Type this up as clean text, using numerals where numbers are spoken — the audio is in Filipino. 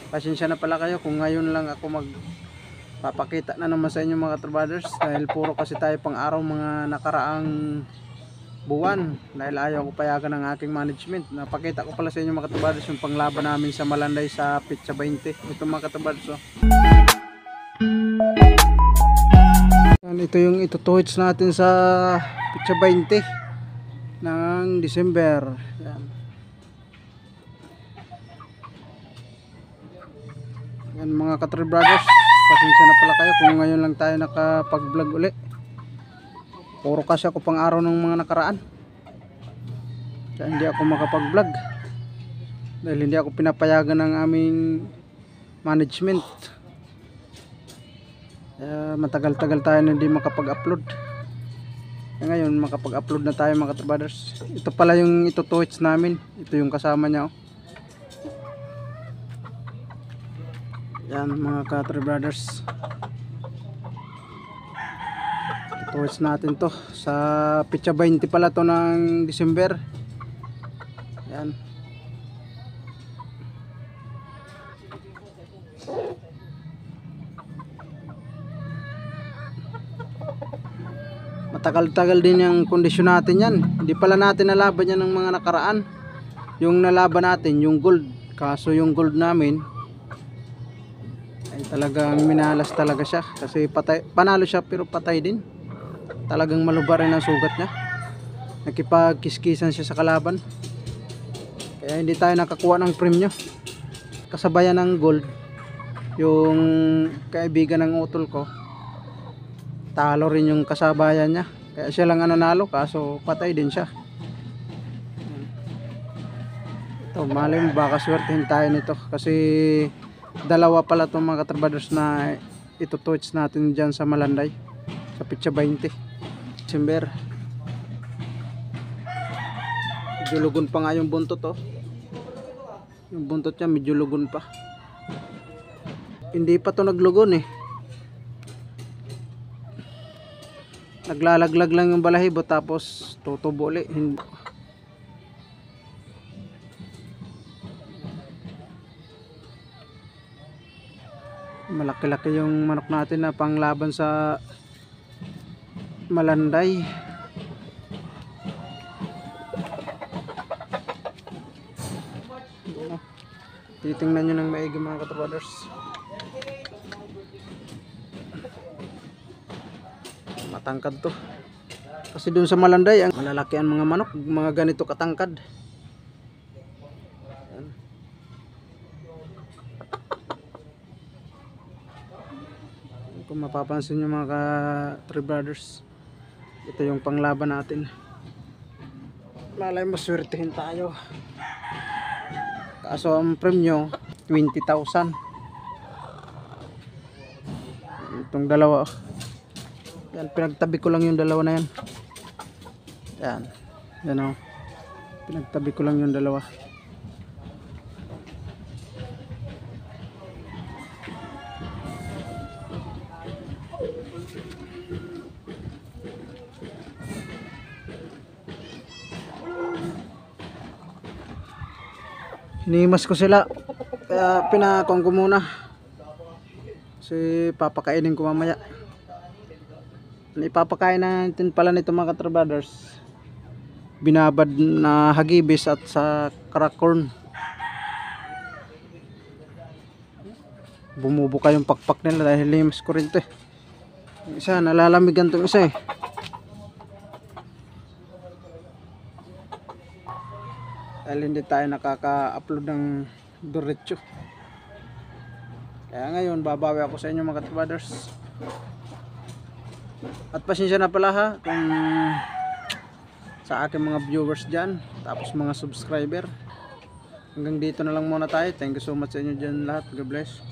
Pasensya na pala kayo kung ngayon lang ako magpapakita na naman sa inyo mga katrabaders, dahil puro kasi tayo pang araw mga nakaraang buwan, dahil ayaw ko payagan ng aking management. Napakita ko pala sa inyo mga katrabaders yung panglaban namin sa Malanday sa Petsa 20. Ito mga katrabaders, oh. Yan, ito yung itutuhits natin sa Petsa 20 ng December. Yan. Yan mga Katri Brothers, pasensya na pala kayo kung ngayon lang tayo nakapag-vlog uli. Puro kasi ako pang araw ng mga nakaraan, kaya hindi ako makapag-vlog dahil hindi ako pinapayagan ng aming management. Kaya matagal-tagal tayo na hindi makapag-upload. Kaya ngayon makapag-upload na tayo mga Katri Brothers. Ito pala yung itutuhits namin. Ito yung kasama niya, oh. Yan mga Katri Brothers, tutuwits natin to sa Petsa 20 pala to ng December. Yan. Matagal-tagal din yung kondisyon natin yan. Hindi pala natin nalaban yan ng mga nakaraan. Yung nalaban natin yung gold, kaso yung gold namin ay talagang minalas talaga siya, kasi patay, panalo siya pero patay din. Talagang malubar rin ang sugat niya, nakipagkiskisan siya sa kalaban, kaya hindi tayo nakakuha ng premyo. Kasabayan ng gold yung kaibigan ng utol ko, talo rin yung kasabayan niya, kaya siya lang ang nanalo kaso patay din siya. Ito malay mo baka swertehin tayo nito, kasi dalawa pala itong mga katrabaders na itutuhits natin dyan sa Malanday sa Petsa 20 December. Medyo lugon pa nga yung buntot, oh. Yung buntot niya medyo lugon pa, hindi pa to naglugon eh. Naglalaglag lang yung balahibo tapos tutubo ulit. Malaki-laki yung manok natin na panglaban sa Malanday. Titingnan nyo ng maigi mga katrabaders. Matangkad to, kasi dun sa Malanday ang malalaki ang mga manok, mga ganito katangkad. Kung mapapansin nyo mga Katri Brothers, ito yung panglaban natin. Malay mo swertihin tayo, kaso ang premyo 20,000. Itong dalawa, yan, pinagtabi ko lang yung dalawa na yan. Yan, yan, oh. Pinagtabi ko lang yung dalawa. Hinimas ko sila, kaya pinakong ko muna kasi papakainin ko mamaya. Ipapakain natin pala nito mga Katri Brothers, binabad na hagibis at sa crackcorn. Bumubuka yung pakpak nila dahil limas ko rin to eh. Yung isa nalalamigan tong isa eh. Dahil hindi tayo nakaka-upload ng diretso, kaya ngayon babawi ako sa inyo mga Katri Brothers. At pasensya na pala ha kung sa aking mga viewers dyan, tapos mga subscriber. Hanggang dito na lang muna tayo. Thank you so much sa inyo dyan lahat. God bless.